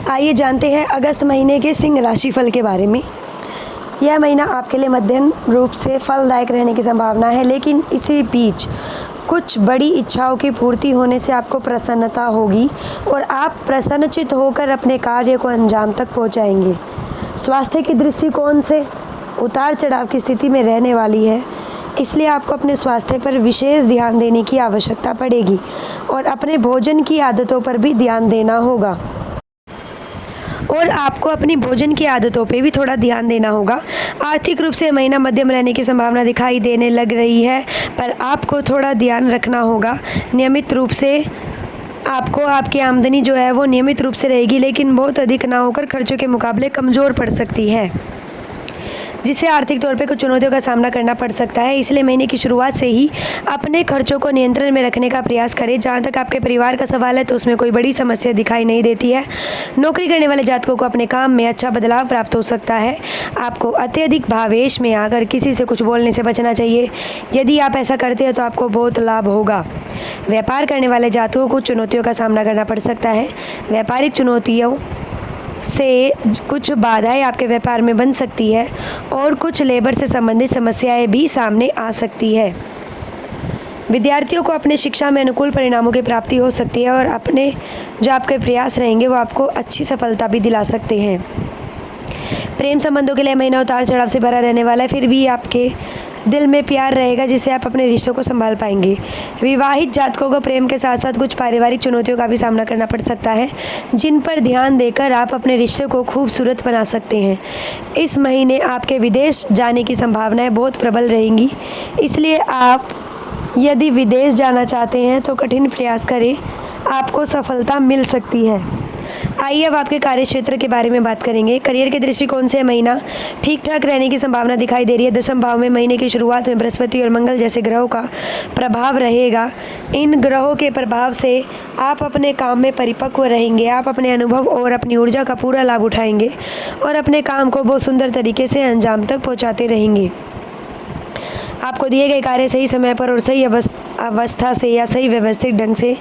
आइए जानते हैं अगस्त महीने के सिंह राशिफल के बारे में। यह महीना आपके लिए मध्यम रूप से फलदायक रहने की संभावना है, लेकिन इसी बीच कुछ बड़ी इच्छाओं की पूर्ति होने से आपको प्रसन्नता होगी और आप प्रसन्नचित्त होकर अपने कार्य को अंजाम तक पहुंचाएंगे। स्वास्थ्य की दृष्टिकोण से उतार चढ़ाव की स्थिति में रहने वाली है, इसलिए आपको अपने स्वास्थ्य पर विशेष ध्यान देने की आवश्यकता पड़ेगी और अपने भोजन की आदतों पर भी ध्यान देना होगा। और आपको अपनी भोजन की आदतों पे भी थोड़ा ध्यान देना होगा। आर्थिक रूप से महीना मध्यम रहने की संभावना दिखाई देने लग रही है, पर आपको थोड़ा ध्यान रखना होगा। नियमित रूप से आपको आपकी आमदनी जो है वो नियमित रूप से रहेगी, लेकिन बहुत अधिक ना होकर खर्चों के मुकाबले कमज़ोर पड़ सकती है, जिससे आर्थिक तौर पे कुछ चुनौतियों का सामना करना पड़ सकता है। इसलिए महीने की शुरुआत से ही अपने खर्चों को नियंत्रण में रखने का प्रयास करें। जहाँ तक आपके परिवार का सवाल है तो उसमें कोई बड़ी समस्या दिखाई नहीं देती है। नौकरी करने वाले जातकों को अपने काम में अच्छा बदलाव प्राप्त हो सकता है। आपको अत्यधिक भावेश में आकर किसी से कुछ बोलने से बचना चाहिए। यदि आप ऐसा करते हैं तो आपको बहुत लाभ होगा। व्यापार करने वाले जातकों को चुनौतियों का सामना करना पड़ सकता है। व्यापारिक चुनौतियों से कुछ बाधाएं आपके व्यापार में बन सकती है और कुछ लेबर से संबंधित समस्याएं भी सामने आ सकती है। विद्यार्थियों को अपने शिक्षा में अनुकूल परिणामों की प्राप्ति हो सकती है और अपने जो आपके प्रयास रहेंगे वो आपको अच्छी सफलता भी दिला सकते हैं। प्रेम संबंधों के लिए महीना उतार चढ़ाव से भरा रहने वाला है, फिर भी आपके दिल में प्यार रहेगा, जिससे आप अपने रिश्तों को संभाल पाएंगे। विवाहित जातकों को प्रेम के साथ साथ कुछ पारिवारिक चुनौतियों का भी सामना करना पड़ सकता है, जिन पर ध्यान देकर आप अपने रिश्ते को खूबसूरत बना सकते हैं। इस महीने आपके विदेश जाने की संभावनाएं बहुत प्रबल रहेंगी, इसलिए आप यदि विदेश जाना चाहते हैं तो कठिन प्रयास करें, आपको सफलता मिल सकती है। आइए अब आपके कार्य क्षेत्र के बारे में बात करेंगे। करियर के दृष्टिकोण से महीना ठीक ठाक रहने की संभावना दिखाई दे रही है। दशम भाव में महीने की शुरुआत में बृहस्पति और मंगल जैसे ग्रहों का प्रभाव रहेगा। इन ग्रहों के प्रभाव से आप अपने काम में परिपक्व रहेंगे। आप अपने अनुभव और अपनी ऊर्जा का पूरा लाभ उठाएंगे और अपने काम को बहुत सुंदर तरीके से अंजाम तक पहुँचाते रहेंगे। आपको दिए गए कार्य सही समय पर और सही अवस्था से या सही व्यवस्थित ढंग से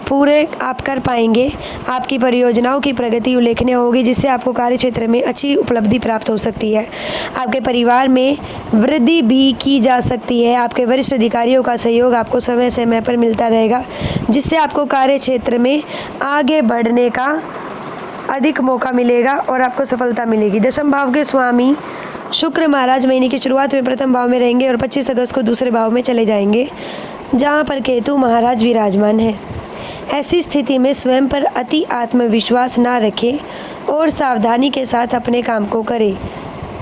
पूरे आप कर पाएंगे। आपकी परियोजनाओं की प्रगति उल्लेखनीय होगी, जिससे आपको कार्य क्षेत्र में अच्छी उपलब्धि प्राप्त हो सकती है। आपके परिवार में वृद्धि भी की जा सकती है। आपके वरिष्ठ अधिकारियों का सहयोग आपको समय समय पर मिलता रहेगा, जिससे आपको कार्य क्षेत्र में आगे बढ़ने का अधिक मौका मिलेगा और आपको सफलता मिलेगी। दशम भाव के स्वामी शुक्र महाराज महीने की शुरुआत में प्रथम भाव में रहेंगे और 25 अगस्त को दूसरे भाव में चले जाएंगे, जहां पर केतु महाराज विराजमान है। ऐसी स्थिति में स्वयं पर अति आत्मविश्वास ना रखें और सावधानी के साथ अपने काम को करें।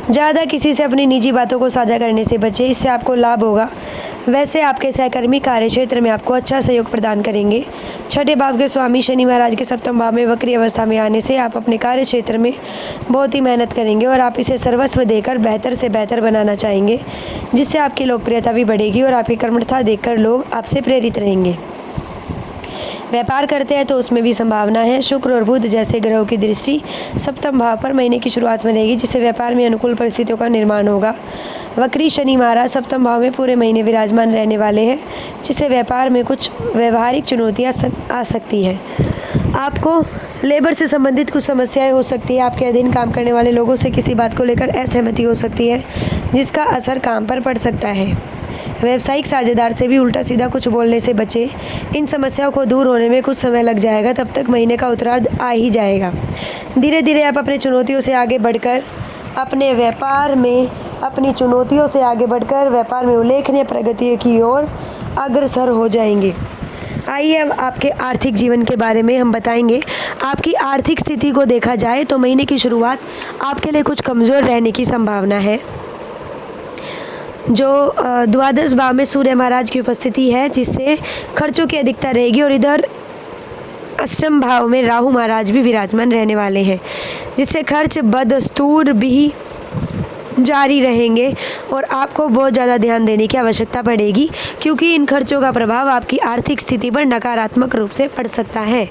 ज़्यादा किसी से अपनी निजी बातों को साझा करने से बचें, इससे आपको लाभ होगा। वैसे आपके सहकर्मी कार्य क्षेत्र में आपको अच्छा सहयोग प्रदान करेंगे। छठे भाव के स्वामी शनि महाराज के सप्तम भाव में वक्री अवस्था में आने से आप अपने कार्य क्षेत्र में बहुत ही मेहनत करेंगे और आप इसे सर्वस्व देकर बेहतर से बेहतर बनाना चाहेंगे, जिससे आपकी लोकप्रियता भी बढ़ेगी और आपकी कर्मठता देखकर लोग आपसे प्रेरित रहेंगे। व्यापार करते हैं तो उसमें भी संभावना है। शुक्र और बुध जैसे ग्रहों की दृष्टि सप्तम भाव पर महीने की शुरुआत में रहेगी, जिससे व्यापार में अनुकूल परिस्थितियों का निर्माण होगा। वक्री शनि महाराज सप्तम भाव में पूरे महीने विराजमान रहने वाले हैं, जिससे व्यापार में कुछ व्यवहारिक चुनौतियां आ सकती है। आपको लेबर से संबंधित कुछ समस्याएं हो सकती है। आपके अधीन काम करने वाले लोगों से किसी बात को लेकर असहमति हो सकती है, जिसका असर काम पर पड़ सकता है। व्यावसायिक साझेदार से भी उल्टा सीधा कुछ बोलने से बचें। इन समस्याओं को दूर होने में कुछ समय लग जाएगा, तब तक महीने का उत्तरार्ध आ ही जाएगा। धीरे धीरे आप अपने चुनौतियों से आगे बढ़कर व्यापार में उल्लेखनीय प्रगति की ओर अग्रसर हो जाएंगे। आइए अब आपके आर्थिक जीवन के बारे में हम बताएंगे। आपकी आर्थिक स्थिति को देखा जाए तो महीने की शुरुआत आपके लिए कुछ कमज़ोर रहने की संभावना है। जो द्वादश भाव में सूर्य महाराज की उपस्थिति है, जिससे खर्चों की अधिकता रहेगी और इधर अष्टम भाव में राहु महाराज भी विराजमान रहने वाले हैं, जिससे खर्च बदस्तूर भी जारी रहेंगे और आपको बहुत ज़्यादा ध्यान देने की आवश्यकता पड़ेगी, क्योंकि इन खर्चों का प्रभाव आपकी आर्थिक स्थिति पर नकारात्मक रूप से पड़ सकता है।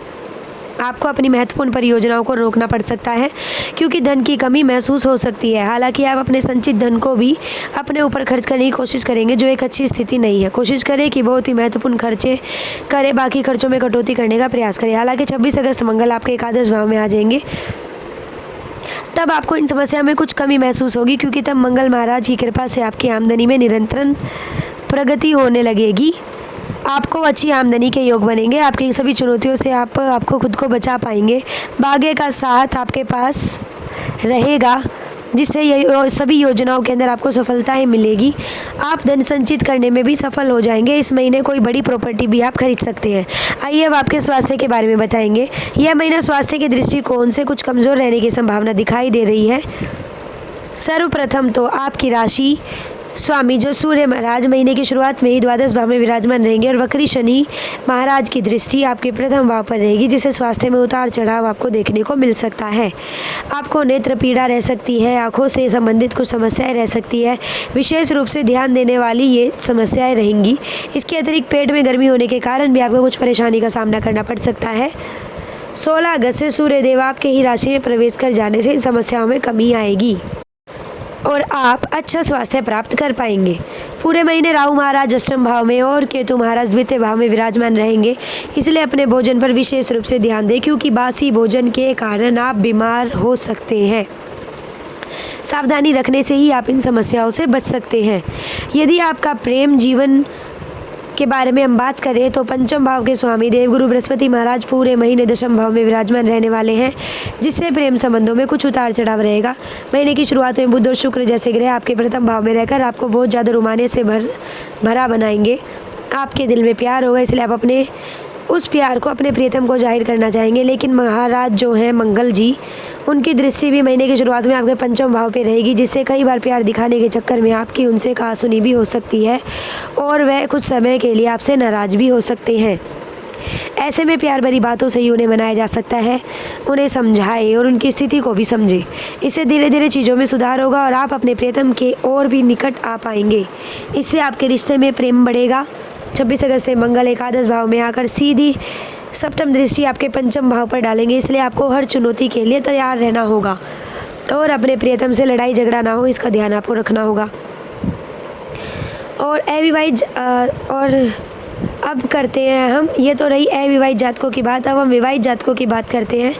आपको अपनी महत्वपूर्ण परियोजनाओं को रोकना पड़ सकता है क्योंकि धन की कमी महसूस हो सकती है। हालांकि आप अपने संचित धन को भी अपने ऊपर खर्च करने की कोशिश करेंगे, जो एक अच्छी स्थिति नहीं है। कोशिश करें कि बहुत ही महत्वपूर्ण खर्चे करें, बाकी खर्चों में कटौती करने का प्रयास करें। हालांकि 26 अगस्त मंगल आपके एकादश भाव में आ जाएंगे, तब आपको इन समस्या में कुछ कमी महसूस होगी क्योंकि तब मंगल महाराज की कृपा से आपकी आमदनी में निरंतर प्रगति होने लगेगी। आपको अच्छी आमदनी के योग बनेंगे। आपकी सभी चुनौतियों से आपको खुद को बचा पाएंगे। भाग्य का साथ आपके पास रहेगा, जिससे ये सभी योजनाओं के अंदर आपको सफलताएं मिलेगी। आप धन संचित करने में भी सफल हो जाएंगे। इस महीने कोई बड़ी प्रॉपर्टी भी आप खरीद सकते हैं। आइए अब आपके स्वास्थ्य के बारे में बताएंगे। यह महीना स्वास्थ्य के दृष्टिकोण से कुछ कमज़ोर रहने की संभावना दिखाई दे रही है। सर्वप्रथम तो आपकी राशि स्वामी जो सूर्य महाराज महीने की शुरुआत में ही द्वादश भाव में विराजमान रहेंगे और वक्री शनि महाराज की दृष्टि आपके प्रथम भाव पर रहेगी, जिससे स्वास्थ्य में उतार चढ़ाव आपको देखने को मिल सकता है। आपको नेत्र पीड़ा रह सकती है, आंखों से संबंधित कुछ समस्याएं रह सकती है। विशेष रूप से ध्यान देने वाली ये समस्याएं रहेंगी। इसके अतिरिक्त पेट में गर्मी होने के कारण भी आपको कुछ परेशानी का सामना करना पड़ सकता है। 16 अगस्त से सूर्यदेव आपके ही राशि में प्रवेश कर जाने से इन समस्याओं में कमी आएगी और आप अच्छा स्वास्थ्य प्राप्त कर पाएंगे। पूरे महीने राहु महाराज अष्टम भाव में और केतु महाराज द्वितीय भाव में विराजमान रहेंगे, इसलिए अपने भोजन पर विशेष रूप से ध्यान दें क्योंकि बासी भोजन के कारण आप बीमार हो सकते हैं। सावधानी रखने से ही आप इन समस्याओं से बच सकते हैं। यदि आपका प्रेम जीवन के बारे में हम बात करें तो पंचम भाव के स्वामी देवगुरु बृहस्पति महाराज पूरे महीने दशम भाव में विराजमान रहने वाले हैं, जिससे प्रेम संबंधों में कुछ उतार चढ़ाव रहेगा। महीने की शुरुआत में बुध और शुक्र जैसे ग्रह आपके प्रथम भाव में रहकर आपको बहुत ज़्यादा रोमांच से भरा बनाएंगे। आपके दिल में प्यार होगा, इसलिए आप अपने उस प्यार को अपने प्रियतम को जाहिर करना चाहेंगे। लेकिन महाराज जो हैं मंगल जी, उनकी दृष्टि भी महीने की शुरुआत में आपके पंचम भाव पे रहेगी, जिससे कई बार प्यार दिखाने के चक्कर में आपकी उनसे कहासुनी भी हो सकती है और वह कुछ समय के लिए आपसे नाराज़ भी हो सकते हैं। ऐसे में प्यार भरी बातों से ही उन्हें मनाया जा सकता है। उन्हें समझाए और उनकी स्थिति को भी समझे। इससे धीरे धीरे चीज़ों में सुधार होगा और आप अपने प्रियतम के और भी निकट आ पाएंगे। इससे आपके रिश्ते में प्रेम बढ़ेगा। 26 अगस्त से मंगल एकादश भाव में आकर सीधी सप्तम दृष्टि आपके पंचम भाव पर डालेंगे, इसलिए आपको हर चुनौती के लिए तैयार रहना होगा और अपने प्रियतम से लड़ाई झगड़ा ना हो, इसका ध्यान आपको रखना होगा। और और अब करते हैं हम, ये तो रही अविवाहित जातकों की बात। अब हम विवाहित जातकों की बात करते हैं।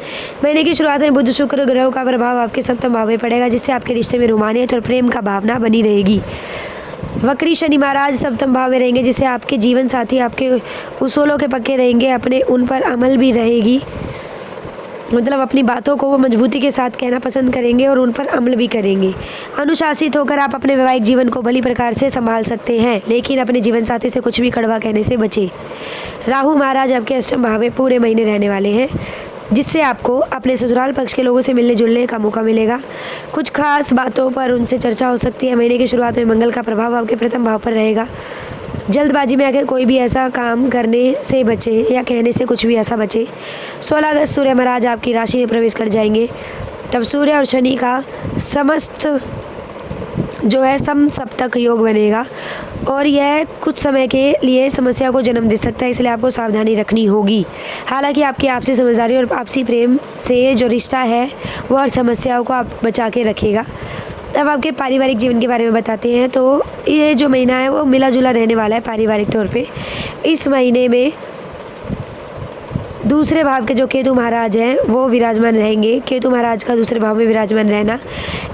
महीने की शुरुआत में बुध शुक्र ग्रहों का प्रभाव आपके सप्तम भाव में पड़ेगा, जिससे आपके रिश्ते में रोमानियत और प्रेम का भावना बनी रहेगी। वक्री शनि महाराज सप्तम भाव में रहेंगे, जिससे आपके जीवन साथी आपके उसूलों के पक्के रहेंगे, अपने उन पर अमल भी रहेगी। मतलब अपनी बातों को वो मजबूती के साथ कहना पसंद करेंगे और उन पर अमल भी करेंगे। अनुशासित होकर आप अपने वैवाहिक जीवन को भली प्रकार से संभाल सकते हैं, लेकिन अपने जीवन साथी से कुछ भी कड़वा कहने से बचें। राहु महाराज आपके अष्टम भाव में पूरे महीने रहने वाले हैं, जिससे आपको अपने ससुराल पक्ष के लोगों से मिलने जुलने का मौका मिलेगा। कुछ खास बातों पर उनसे चर्चा हो सकती है। महीने की शुरुआत में मंगल का प्रभाव आपके प्रथम भाव पर रहेगा। जल्दबाजी में अगर कोई भी ऐसा काम करने से बचे या कहने से कुछ भी ऐसा बचे। 16 अगस्त सूर्य महाराज आपकी राशि में प्रवेश कर जाएंगे। तब सूर्य और शनि का समस्त जो है समसप्तक योग बनेगा और यह कुछ समय के लिए समस्या को जन्म दे सकता है, इसलिए आपको सावधानी रखनी होगी। हालांकि आपकी आपसी समझदारी और आपसी प्रेम से जो रिश्ता है वो हर समस्याओं को आप बचा के रखेगा। अब आपके पारिवारिक जीवन के बारे में बताते हैं। तो ये जो महीना है वो मिला जुला रहने वाला है पारिवारिक तौर पे। इस महीने में दूसरे भाव के जो केतु महाराज हैं वो विराजमान रहेंगे। केतु महाराज का दूसरे भाव में विराजमान रहना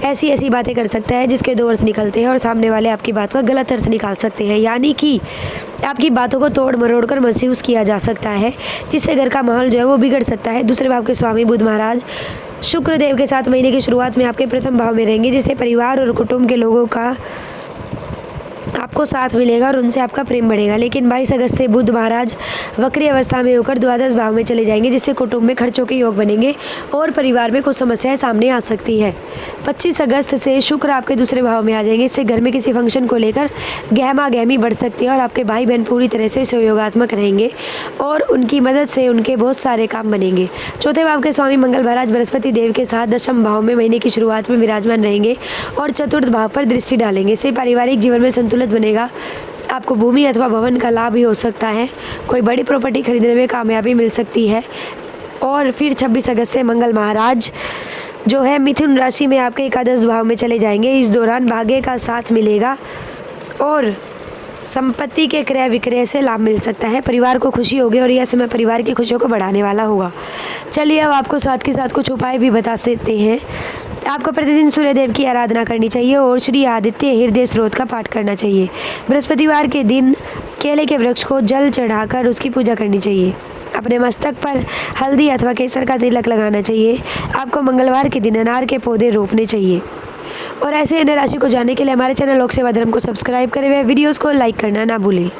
ऐसी बातें कर सकता है जिसके दो अर्थ निकलते हैं और सामने वाले आपकी बात का गलत अर्थ निकाल सकते हैं, यानी कि आपकी बातों को तोड़ मरोड़ कर महसूस किया जा सकता है, जिससे घर का माहौल जो है वो बिगड़ सकता है। दूसरे भाव के स्वामी बुध महाराज शुक्र देव के साथ महीने की शुरुआत में आपके प्रथम भाव में रहेंगे, जिससे परिवार और कुटुंब के लोगों का आपको साथ मिलेगा और उनसे आपका प्रेम बढ़ेगा। लेकिन 22 अगस्त से बुध महाराज वक्री अवस्था में होकर द्वादश भाव में चले जाएंगे, जिससे कुटुंब में खर्चों के योग बनेंगे और परिवार में कुछ समस्याएं सामने आ सकती है। 25 अगस्त से शुक्र आपके दूसरे भाव में आ जाएंगे, इससे घर में किसी फंक्शन को लेकर गहमा गहमी बढ़ सकती है और आपके भाई बहन पूरी तरह से सहयोगात्मक रहेंगे और उनकी मदद से उनके बहुत सारे काम बनेंगे। चौथे भाव के स्वामी मंगल महाराज बृहस्पति देव के साथ दशम भाव में महीने की शुरुआत में विराजमान रहेंगे और चतुर्थ भाव पर दृष्टि डालेंगे। इससे पारिवारिक जीवन में संतुलित बनेगा। आपको भूमि अथवा भवन का लाभ भी हो सकता है। कोई बड़ी प्रॉपर्टी खरीदने में कामयाबी मिल सकती है और फिर 26 अगस्त से मंगल महाराज जो है मिथुन राशि में आपके एकादश भाव में चले जाएंगे। इस दौरान भाग्य का साथ मिलेगा और संपत्ति के क्रय विक्रय से लाभ मिल सकता है। परिवार को खुशी होगी और यह समय परिवार की खुशियों को बढ़ाने वाला होगा। चलिए अब आपको साथ के साथ कुछ उपाय भी बता देते हैं। आपको प्रतिदिन सूर्यदेव की आराधना करनी चाहिए और श्री आदित्य हृदय स्रोत का पाठ करना चाहिए। बृहस्पतिवार के दिन केले के वृक्ष को जल चढ़ाकर उसकी पूजा करनी चाहिए। अपने मस्तक पर हल्दी अथवा केसर का तिलक लगाना चाहिए। आपको मंगलवार के दिन अनार के पौधे रोपने चाहिए। और ऐसे अन्य राशि को जानने के लिए हमारे चैनल लोक सेवा धर्म को सब्सक्राइब करें व वीडियोज़ को लाइक करना ना भूलें।